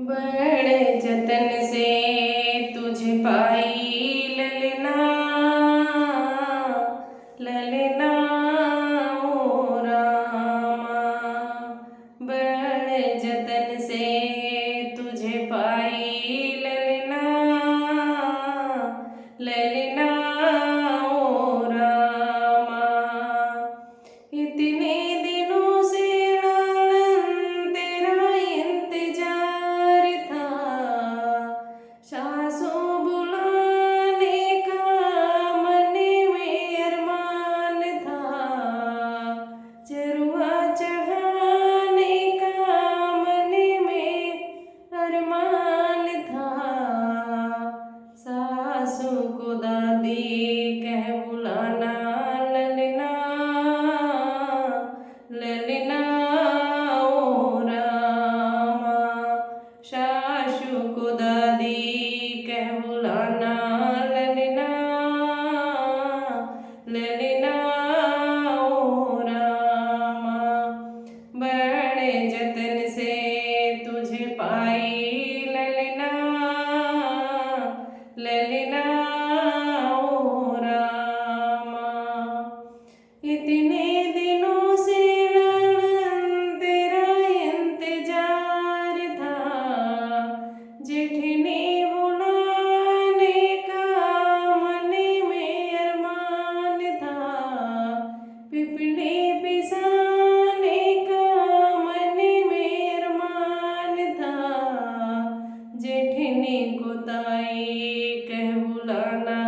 बड़े जतन से तुझे पाई ललना, ललना ओ रामा। बड़े जतन से तुझे पाई ललना, ललना ओ रामा। इतने दिनों से लालन तेरा इंतजार था, सासों बुलाने का मन में अरमान था, चरुआ चढ़ाने का मन में अरमान था। सासू को दादी कह बुलाना, ललना, ललना ओ रामा। सासू को दादी कह बुलाना, ललना, ललना ओ रामा। बड़े जतन से तुझे पाई ललना, ललना ओ रामा। इतने दिनों से लालन तेरा इंतजार था, जेठनी बुलाने का मन में अरमान था, पिपली पिसाने का मन में अरमान था। जेठनी को ताई कह बुलाना,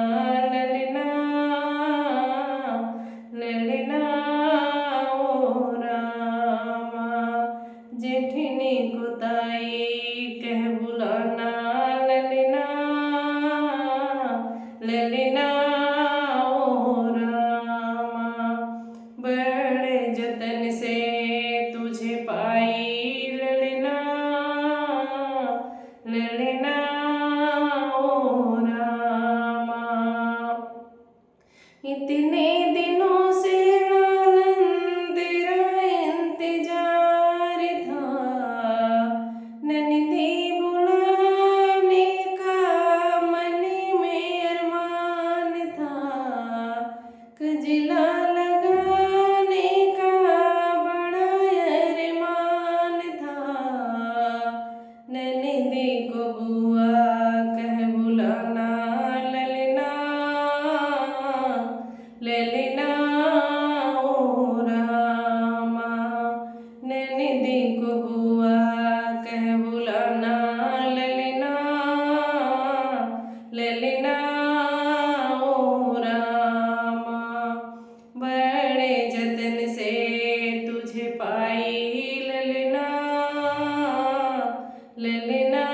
ललना, ललना ओ रामा। जेठनी को ताई कह बुलाना, ललना, ललना ओ रामा। बड़े जतन से तुझे पाई ललना, ललना ओ रामा। इतने दिनों से लालन तेरा इंतजार था, ननदी बुलाने का मन में अरमान था, कजला लगाने का बड़ा अरमान था। ननदी को बुआ कह बुलाना, ललना, ललना ओ रामा। ननदी को बुआ कह बुलाना, ललना, ललना ओ रामा। बड़े जतन से तुझे पाई ललना, ललना